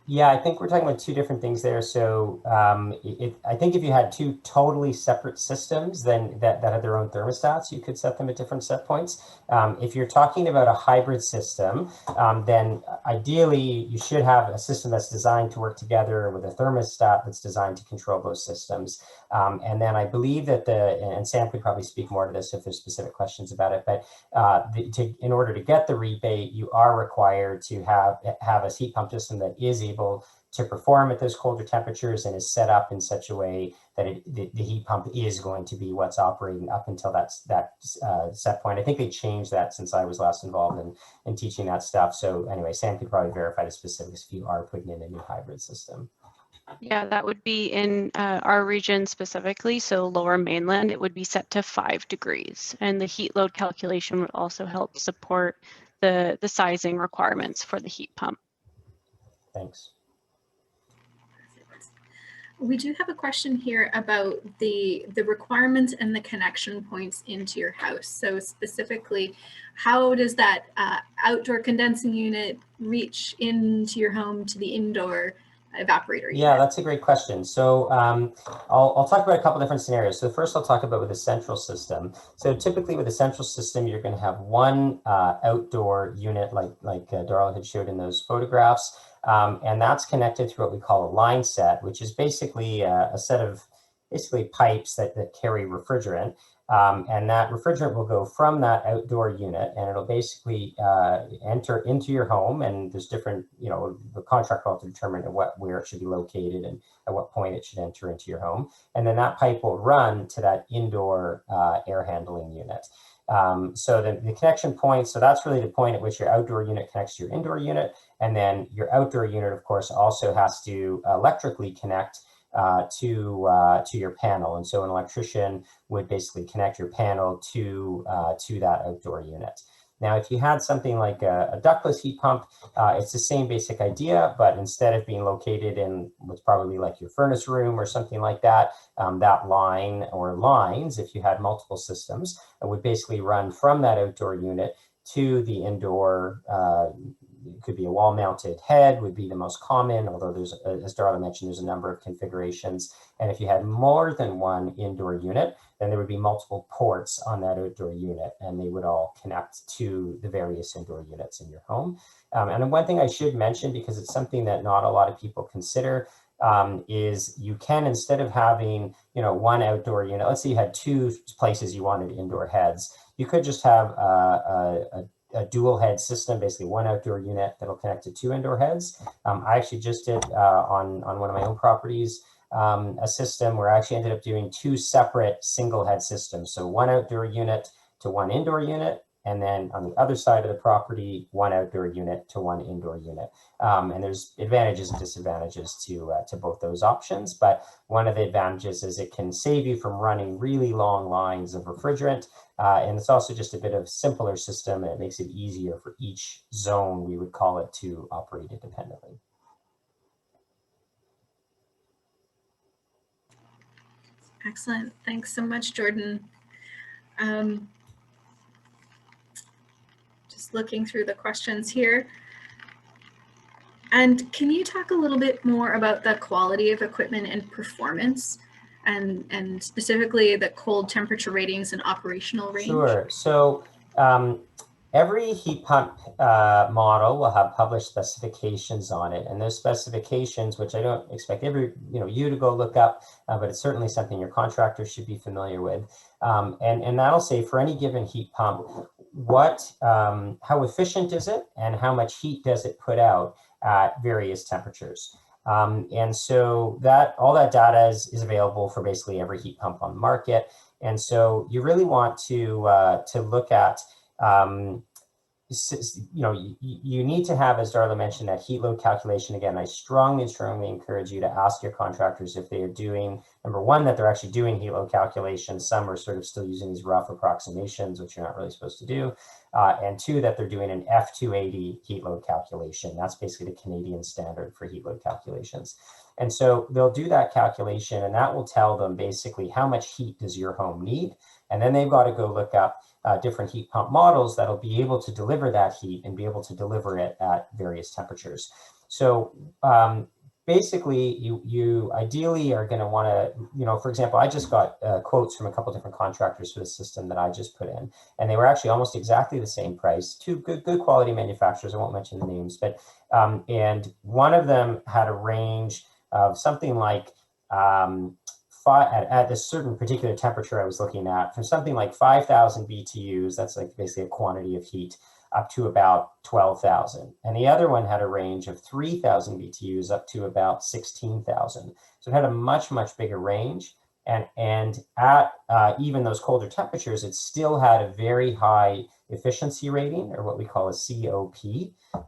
Yeah, I think we're talking about two different things there. So I think if you had two totally separate systems, then that had their own thermostats, you could set them at different set points. If you're talking about a hybrid system, then ideally you should have a system that's designed to work together with a thermostat that's designed to control those systems. And then I believe that and Sam could probably speak more to this if there's specific questions about it, but in order to get the rebate, you are required to have a heat pump system that is able to perform at those colder temperatures and is set up in such a way that the heat pump is going to be what's operating up until that set point. I think they changed that since I was last involved in teaching that stuff. So anyway, Sam could probably verify the specifics if you are putting in a new hybrid system. Yeah, that would be in our region specifically, so Lower Mainland, it would be set to 5 degrees. And the heat load calculation would also help support the sizing requirements for the heat pump. Thanks. We do have a question here about the requirements and the connection points into your house. So specifically, how does that outdoor condensing unit reach into your home to the indoor evaporator unit? Yeah, that's a great question. So I'll talk about a couple different scenarios. So first I'll talk about with a central system. So typically with a central system, you're going to have one outdoor unit like Darla had showed in those photographs. And that's connected through what we call a line set, which is basically a set of pipes that carry refrigerant. And that refrigerant will go from that outdoor unit and it'll basically enter into your home. And there's different, the contractor will determine where it should be located and at what point it should enter into your home. And then that pipe will run to that indoor air handling unit. So the connection point, so that's really the point at which your outdoor unit connects to your indoor unit. And then your outdoor unit, of course, also has to electrically connect to your panel. And so an electrician would basically connect your panel to that outdoor unit. Now, if you had something like a ductless heat pump, it's the same basic idea, but instead of being located in what's probably like your furnace room or something like that, that line or lines, if you had multiple systems, it would basically run from that outdoor unit to the indoor. It could be a wall-mounted head would be the most common, although there's, as Darla mentioned, there's a number of configurations. And if you had more than one indoor unit, then there would be multiple ports on that outdoor unit, and they would all connect to the various indoor units in your home. And one thing I should mention, because it's something that not a lot of people consider, is you can, instead of having, one outdoor unit, let's say you had two places you wanted indoor heads, you could just have a dual head system, basically one outdoor unit that'll connect to two indoor heads. I actually just did on one of my own properties, a system where I actually ended up doing two separate single head systems. So one outdoor unit to one indoor unit, and then on the other side of the property, one outdoor unit to one indoor unit. And there's advantages and disadvantages to both those options. But one of the advantages is it can save you from running really long lines of refrigerant. And it's also just a bit of simpler system, and it makes it easier for each zone, we would call it, to operate independently. Excellent. Thanks so much, Jordan. Just looking through the questions here. And can you talk a little bit more about the quality of equipment and performance, and specifically the cold temperature ratings and operational range? Sure. So every heat pump model will have published specifications on it, and those specifications, which I don't expect you to go look up, but it's certainly something your contractor should be familiar with. And that'll say for any given heat pump, how efficient is it, and how much heat does it put out at various temperatures. And so all that data is available for basically every heat pump on the market. And so you really want to look at, you need to have, as Darla mentioned, that heat load calculation. Again, I strongly encourage you to ask your contractors if they are doing, number one, that they're actually doing heat load calculations. Some are sort of still using these rough approximations, which you're not really supposed to do. And two, that they're doing an F280 heat load calculation. That's basically the Canadian standard for heat load calculations. And so they'll do that calculation, and that will tell them basically how much heat does your home need. And then they've got to go look up different heat pump models that'll be able to deliver that heat and be able to deliver it at various temperatures. So basically, you ideally are going to want to, for example, I just got quotes from a couple different contractors for the system that I just put in, and they were actually almost exactly the same price. Two good quality manufacturers. I won't mention the names, but and one of them had a range of something like at a certain particular temperature I was looking at, from something like 5,000 BTUs, that's like basically a quantity of heat, up to about 12,000. And the other one had a range of 3,000 BTUs up to about 16,000. So it had a much bigger range. And at even those colder temperatures, it still had a very high efficiency rating, or what we call a COP,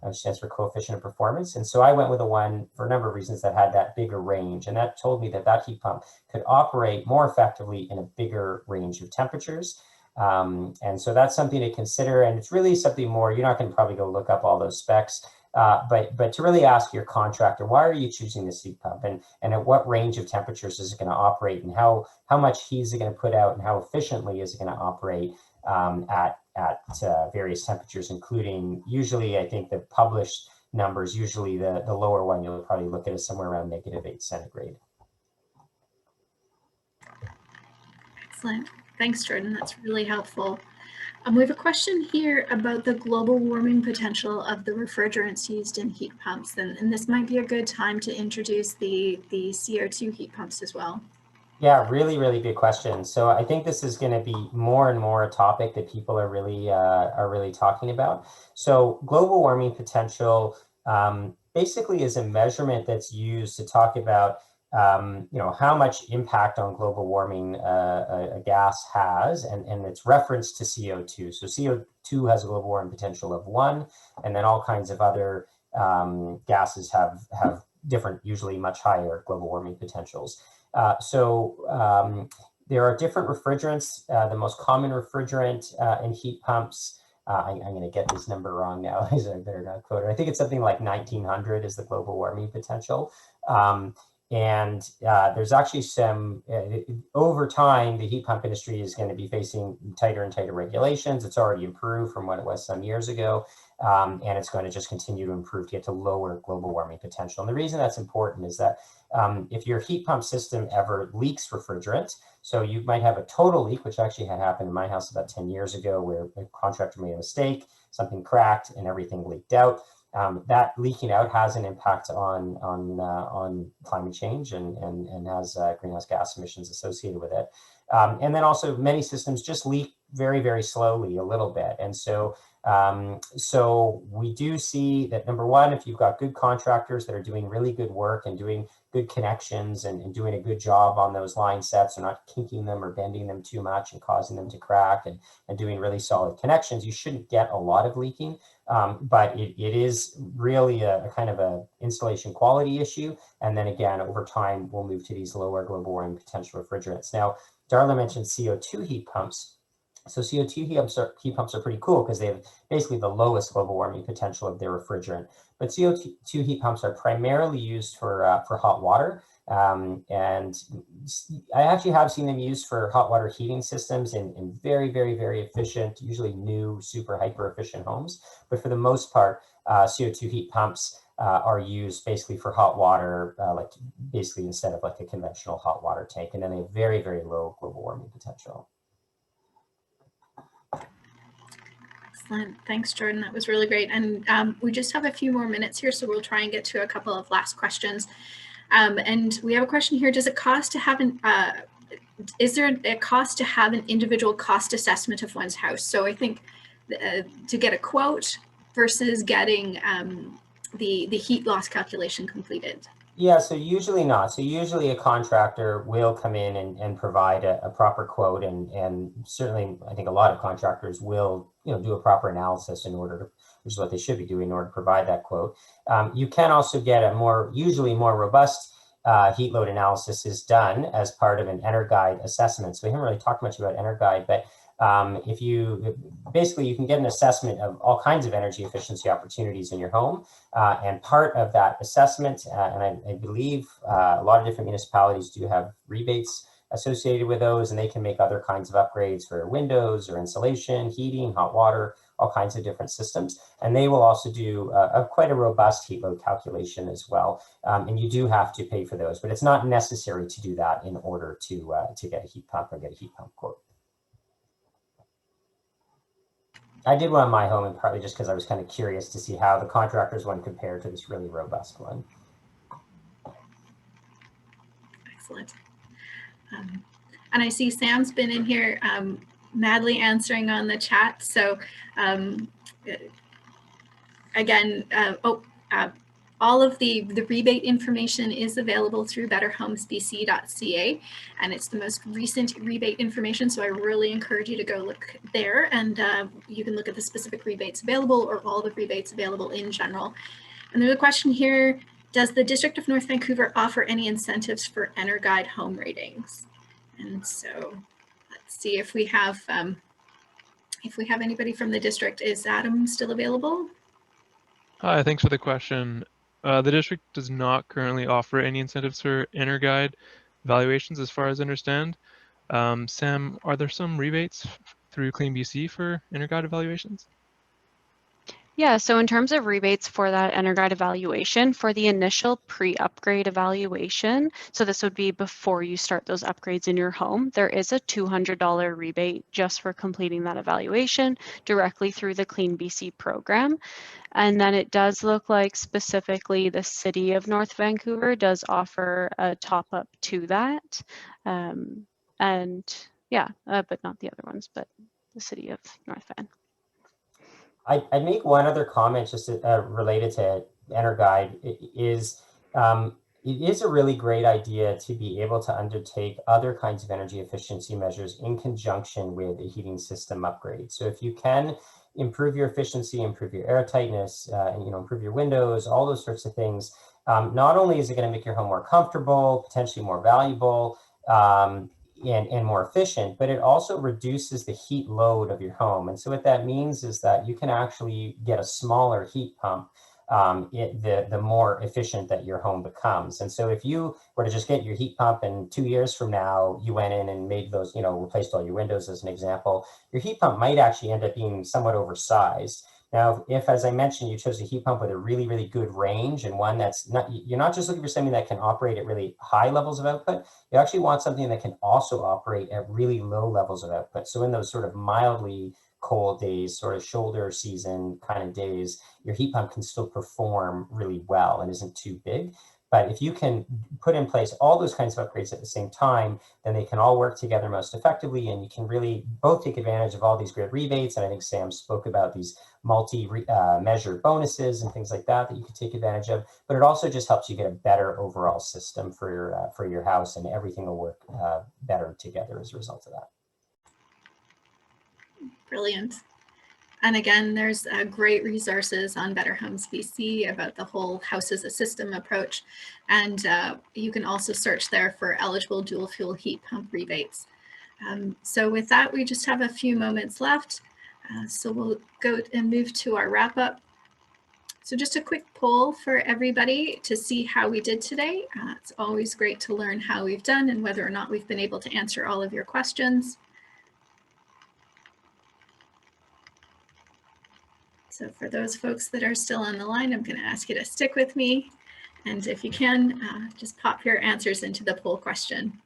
which stands for coefficient of performance. And so I went with the one, for a number of reasons, that had that bigger range. And that told me that heat pump could operate more effectively in a bigger range of temperatures. And so that's something to consider. And it's really something more, you're not going to probably go look up all those specs, but to really ask your contractor, why are you choosing this heat pump, and at what range of temperatures is it going to operate, and how much heat is it going to put out, and how efficiently is it going to operate at various temperatures, including, usually I think the published numbers, usually the lower one you'll probably look at is somewhere around -8 centigrade. Excellent. Thanks, Jordan. That's really helpful. We have a question here about the global warming potential of the refrigerants used in heat pumps, and this might be a good time to introduce the CO2 heat pumps as well. Yeah, really good question. So I think this is going to be more and more a topic that people are really talking about. So global warming potential basically is a measurement that's used to talk about how much impact on global warming a gas has, and it's referenced to CO2. So CO2 has a global warming potential of 1, and then all kinds of other gases have different, usually much higher global warming potentials. So there are different refrigerants. The most common refrigerant in heat pumps I'm going to get this number wrong now, so I better not quote it. I think it's something like 1900 is the global warming potential. There's actually some, over time, the heat pump industry is going to be facing tighter and tighter regulations. It's already improved from what it was some years ago. And it's going to just continue to improve to get to lower global warming potential. And the reason that's important is that if your heat pump system ever leaks refrigerant, so you might have a total leak, which actually had happened in my house about 10 years ago, where a contractor made a mistake, something cracked and everything leaked out. That leaking out has an impact on climate change and has greenhouse gas emissions associated with it. And then also many systems just leak very, very slowly a little bit. And so we do see that, number one, if you've got good contractors that are doing really good work and doing good connections and doing a good job on those line sets, and not kinking them or bending them too much and causing them to crack, and doing really solid connections, you shouldn't get a lot of leaking. But it is really a kind of a installation quality issue. And then again, over time, we'll move to these lower global warming potential refrigerants. Now, Darla mentioned CO2 heat pumps. So CO2 heat pumps are pretty cool because they have basically the lowest global warming potential of their refrigerant. But CO2 heat pumps are primarily used for hot water. And I actually have seen them used for hot water heating systems in very, very, very efficient, usually new, super hyper efficient homes. But for the most part, CO2 heat pumps are used basically for hot water, like basically instead of like a conventional hot water tank. And then they have very, very low global warming potential. Excellent. Thanks, Jordan. That was really great. And we just have a few more minutes here, so we'll try and get to a couple of last questions. And we have a question here. Does it cost to have is there a cost to have an individual cost assessment of one's house? So I think to get a quote versus getting the heat loss calculation completed. Yeah, so usually not. So usually a contractor will come in and provide a proper quote, and certainly I think a lot of contractors will do a proper analysis in order to, which is what they should be doing in order to provide that quote. You can also get a usually more robust heat load analysis is done as part of an EnerGuide assessment. So we haven't really talked much about EnerGuide, but if you can get an assessment of all kinds of energy efficiency opportunities in your home, and part of that assessment, and I believe a lot of different municipalities do have rebates associated with those, and they can make other kinds of upgrades for windows or insulation, heating, hot water, all kinds of different systems. And they will also do quite a robust heat load calculation as well. And you do have to pay for those, but it's not necessary to do that in order to get a heat pump or get a heat pump quote. I did one on my home, and partly just because I was kind of curious to see how the contractor's one compared to this really robust one. Excellent. And I see Sam's been in here madly answering on the chat. So again, all of the rebate information is available through betterhomesbc.ca, and it's the most recent rebate information. So I really encourage you to go look there, and you can look at the specific rebates available or all the rebates available in general. And there's a question here. Does the District of North Vancouver offer any incentives for EnerGuide home ratings? And so let's see if we have anybody from the district. Is Adam still available? Hi, thanks for the question. The district does not currently offer any incentives for EnerGuide valuations, as far as I understand. Sam, are there some rebates through CleanBC for EnerGuide evaluations? Yeah, so in terms of rebates for that EnerGuide evaluation, for the initial pre-upgrade evaluation, so this would be before you start those upgrades in your home, there is a $200 rebate just for completing that evaluation directly through the CleanBC program. And then it does look like specifically the City of North Vancouver does offer a top up to that. And yeah, but not the other ones, but the City of North Van. I'd make one other comment just related to EnerGuide. It is a really great idea to be able to undertake other kinds of energy efficiency measures in conjunction with a heating system upgrade. So if you can improve your efficiency, improve your air tightness, and improve your windows, all those sorts of things, not only is it going to make your home more comfortable, potentially more valuable, and more efficient, but it also reduces the heat load of your home. And so what that means is that you can actually get a smaller heat pump the more efficient that your home becomes. And so if you were to just get your heat pump and 2 years from now, you went in and made those, replaced all your windows as an example, your heat pump might actually end up being somewhat oversized. Now, if, as I mentioned, you chose a heat pump with a really, really good range and one that's not, you're not just looking for something that can operate at really high levels of output, you actually want something that can also operate at really low levels of output. So in those sort of mildly cold days, sort of shoulder season kind of days, your heat pump can still perform really well and isn't too big. But if you can put in place all those kinds of upgrades at the same time, then they can all work together most effectively, and you can really both take advantage of all these great rebates. And I think Sam spoke about these multi-measured bonuses and things like that that you can take advantage of. But it also just helps you get a better overall system for your house, and everything will work better together as a result of that. Brilliant. And again, there's great resources on Better Homes BC about the whole house as a system approach. And you can also search there for eligible dual fuel heat pump rebates. So with that, we just have a few moments left. So we'll go and move to our wrap up. So just a quick poll for everybody to see how we did today. It's always great to learn how we've done and whether or not we've been able to answer all of your questions. So for those folks that are still on the line, I'm going to ask you to stick with me. And if you can, just pop your answers into the poll question.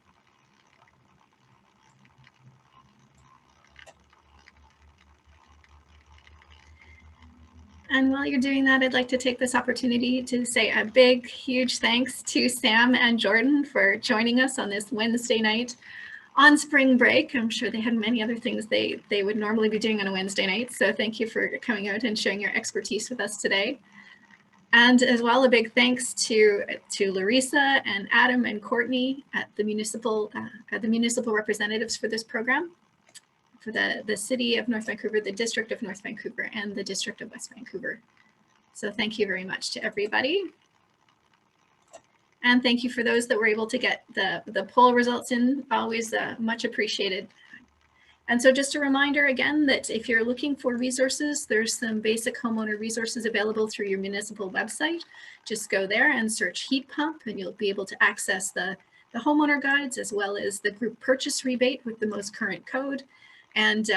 And while you're doing that, I'd like to take this opportunity to say a big, huge thanks to Sam and Jordan for joining us on this Wednesday night on spring break. I'm sure they had many other things they would normally be doing on a Wednesday night. So thank you for coming out and sharing your expertise with us today. And as well, a big thanks to Larissa and Adam and Courtney at the municipal representatives for this program, for the City of North Vancouver, the District of North Vancouver, and the District of West Vancouver. So thank you very much to everybody. And thank you for those that were able to get the poll results in, always much appreciated. And so just a reminder again that if you're looking for resources, there's some basic homeowner resources available through your municipal website. Just go there and search heat pump and you'll be able to access the homeowner guides as well as the group purchase rebate with the most current code. And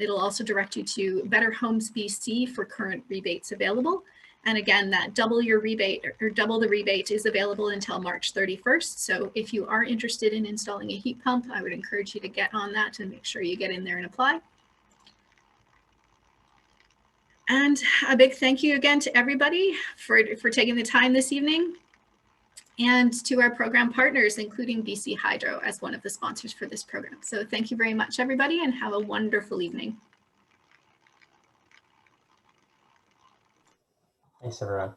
it'll also direct you to Better Homes BC for current rebates available. And again, that double your rebate or double the rebate is available until March 31st. So if you are interested in installing a heat pump, I would encourage you to get on that and make sure you get in there and apply. And a big thank you again to everybody for taking the time this evening, and to our program partners, including BC Hydro as one of the sponsors for this program. So thank you very much, everybody, and have a wonderful evening. Thanks, everyone.